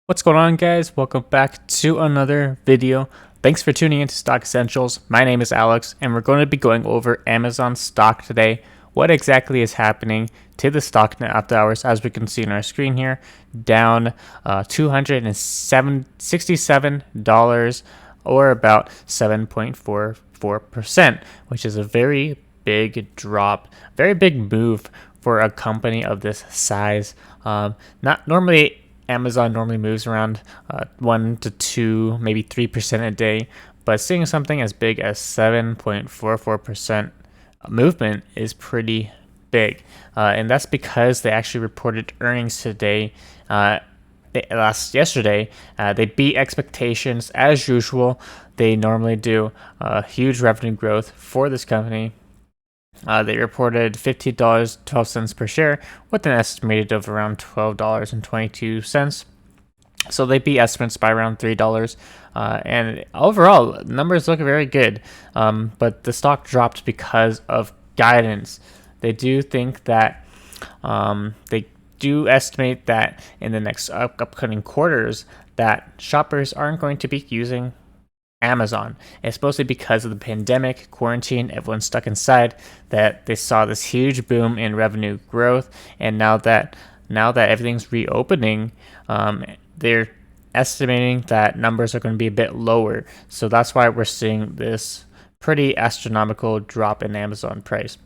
What's going on, guys? Welcome back to another video. Thanks for tuning into Stock Essentials. My name is Alex and we're going to be going over Amazon stock today. What exactly is happening to the stock after hours, as we can see on our screen here, down $267 or about 7.44%, which is a very big drop, very big move for a company of this size. Not normally Amazon normally moves around 1 to 2, maybe 3% a day, but seeing something as big as 7.44% movement is pretty big. And that's because they actually reported earnings today. Yesterday, they beat expectations as usual. They normally do huge revenue growth for this company. They reported $15.12 per share with an estimated of around $12.22. So they beat estimates by around $3. And overall, numbers look very good. But the stock dropped because of guidance. They do think that they do estimate that in the next upcoming quarters that shoppers aren't going to be using Amazon. It's mostly because of the pandemic, quarantine, everyone's stuck inside, that they saw this huge boom in revenue growth. And now that everything's reopening, they're estimating that numbers are going to be a bit lower. So that's why we're seeing this pretty astronomical drop in Amazon price.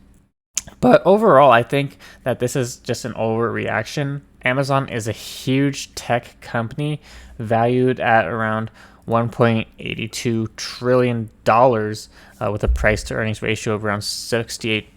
But overall, I think that this is just an overreaction. Amazon is a huge tech company valued at around $1.82 trillion with a price to earnings ratio of around 68.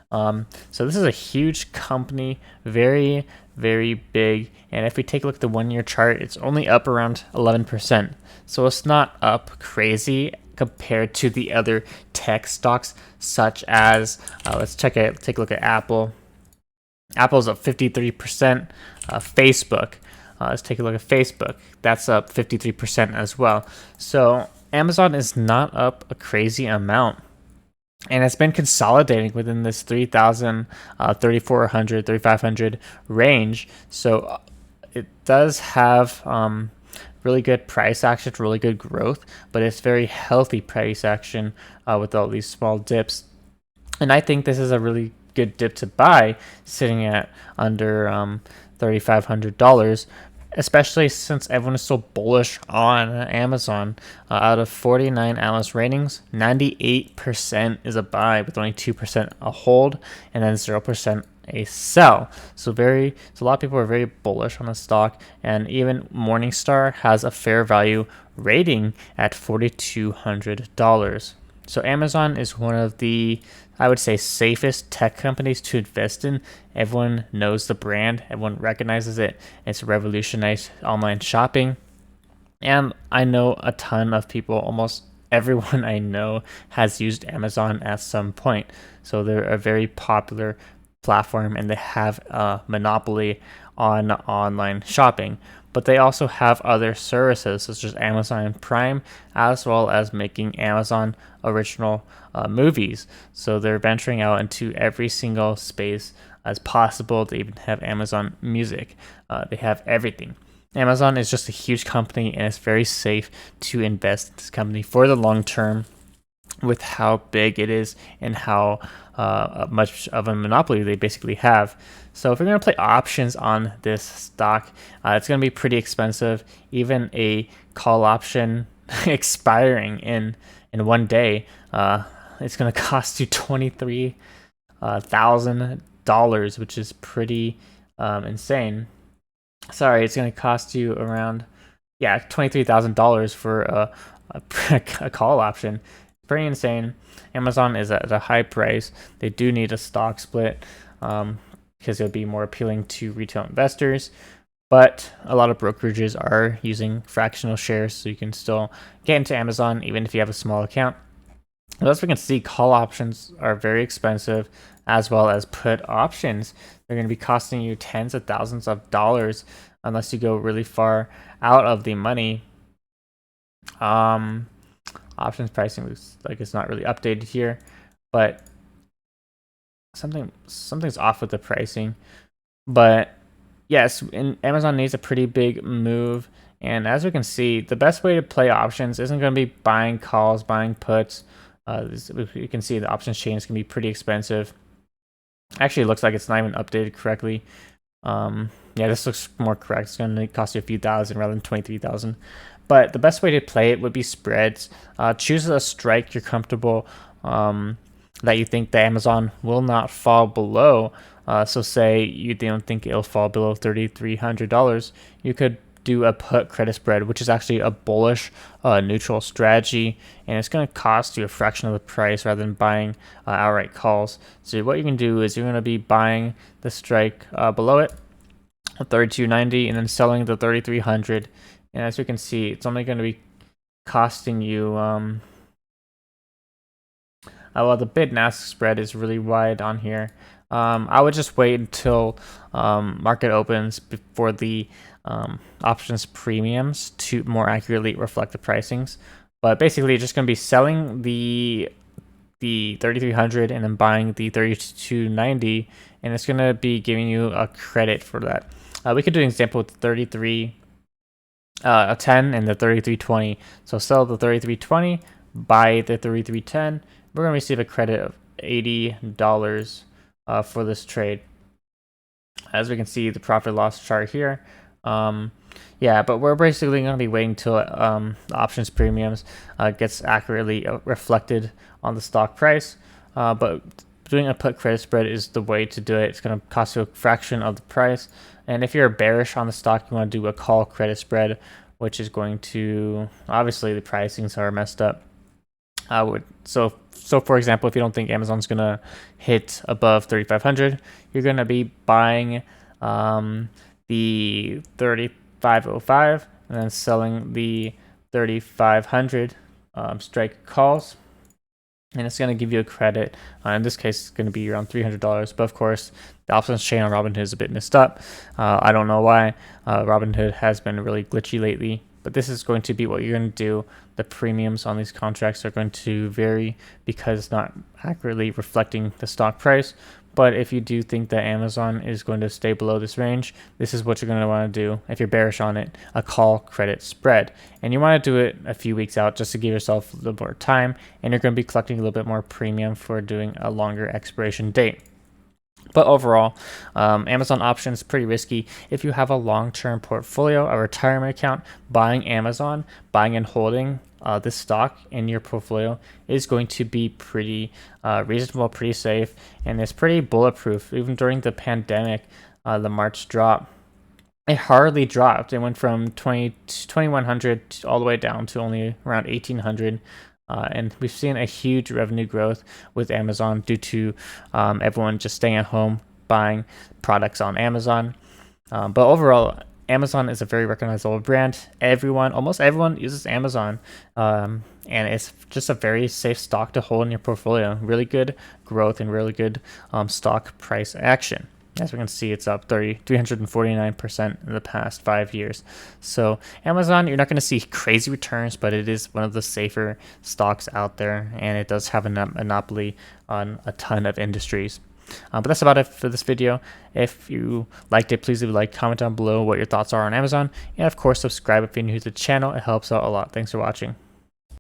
So this is a huge company, very, very big. And if we take a look at the 1 year chart, it's only up around 11%. So it's not up crazy compared to the other tech stocks, such as, let's take a look at Apple. Apple's up 53%. Facebook. Let's take a look at Facebook. That's up 53% as well. So Amazon is not up a crazy amount. And it's been consolidating within this 3,000, 3,400, 3,500 range. So it does have really good price action, really good growth, but it's very healthy price action with all these small dips. And I think this is a really good dip to buy, sitting at under $3,500, especially since everyone is so bullish on Amazon. Out of 49 analyst ratings, 98% is a buy, with only 2% a hold, and then 0% a sell. So a lot of people are very bullish on the stock, and even Morningstar has a fair value rating at $4,200. So Amazon is one of the, I would say, safest tech companies to invest in. Everyone knows the brand, everyone recognizes it. It's revolutionized online shopping. And I know a ton of people, almost everyone I know has used Amazon at some point. So they're a very popular platform and they have a monopoly on online shopping. But they also have other services such as Amazon Prime, as well as making Amazon original movies. So they're venturing out into every single space as possible. They even have Amazon Music. They have everything. Amazon is just a huge company, and it's very safe to invest in this company for the long term, with how big it is and how much of a monopoly they basically have. So if you're going to play options on this stock, it's going to be pretty expensive. Even a call option expiring in 1 day, it's going to cost you $23,000, which is pretty insane. Sorry, it's going to cost you around, $23,000 for a call option. Pretty insane. Amazon is at a high price. They do need a stock split because it would be more appealing to retail investors. But a lot of brokerages are using fractional shares, so you can still get into Amazon even if you have a small account. As we can see, call options are very expensive, as well as put options. They're going to be costing you tens of thousands of dollars unless you go really far out of the money. Options pricing looks like it's not really updated here, but something's off with the pricing. But yes, and Amazon needs a pretty big move. And as we can see, the best way to play options isn't going to be buying calls, buying puts. You can see the options chain is going to be pretty expensive. Actually, it looks like it's not even updated correctly. Yeah, this looks more correct. It's going to cost you a few thousand rather than 23,000. But the best way to play it would be spreads. Choose a strike you're comfortable that you think the Amazon will not fall below. So say you don't think it'll fall below $3,300, you could do a put credit spread, which is actually a bullish neutral strategy, and it's going to cost you a fraction of the price rather than buying outright calls. So what you can do is you're going to be buying the strike below it, 32.90, and then selling the 3,300. And as you can see, it's only going to be costing you well, the bid and ask spread is really wide on here. I would just wait until market opens before the options premiums to more accurately reflect the pricings. But basically, you're just going to be selling the 3,300 and then buying the 32.90, and it's going to be giving you a credit for that. We could do an example with 33.10 and the 33.20. So sell the 33.20, buy the 33.10. We're going to receive a credit of $80 for this trade. As we can see, the profit loss chart here. Yeah, but we're basically going to be waiting till the options premiums gets accurately reflected on the stock price. But doing a put credit spread is the way to do it. It's going to cost you a fraction of the price. And if you're bearish on the stock, you want to do a call credit spread, which is going to, obviously the pricings are messed up. So for example, if you don't think Amazon's gonna hit above 3,500, you're gonna be buying the 3,505 and then selling the 3,500 strike calls, and it's gonna give you a credit. In this case, it's gonna be around $300. But of course, the options chain on Robinhood is a bit messed up. I don't know why. Robinhood has been really glitchy lately. But this is going to be what you're going to do. The premiums on these contracts are going to vary because it's not accurately reflecting the stock price. But if you do think that Amazon is going to stay below this range, this is what you're going to want to do. If you're bearish on it, a call credit spread. And you want to do it a few weeks out just to give yourself a little more time. And you're going to be collecting a little bit more premium for doing a longer expiration date. But overall, Amazon options pretty risky. If you have a long-term portfolio, a retirement account, buying Amazon, buying and holding this stock in your portfolio is going to be pretty reasonable, pretty safe, and it's pretty bulletproof. Even during the pandemic, the March drop, it hardly dropped. It went from 2,100 all the way down to only around 1,800. And we've seen a huge revenue growth with Amazon due to everyone just staying at home buying products on Amazon. But overall, Amazon is a very recognizable brand. Almost everyone uses Amazon, and it's just a very safe stock to hold in your portfolio. Really good growth and really good stock price action. As we can see, it's up 349% in the past 5 years. So Amazon, you're not going to see crazy returns, but it is one of the safer stocks out there, and it does have a monopoly on a ton of industries. But that's about it for this video. If you liked it, please leave a like, comment down below what your thoughts are on Amazon, and of course, subscribe if you're new to the channel. It helps out a lot. Thanks for watching.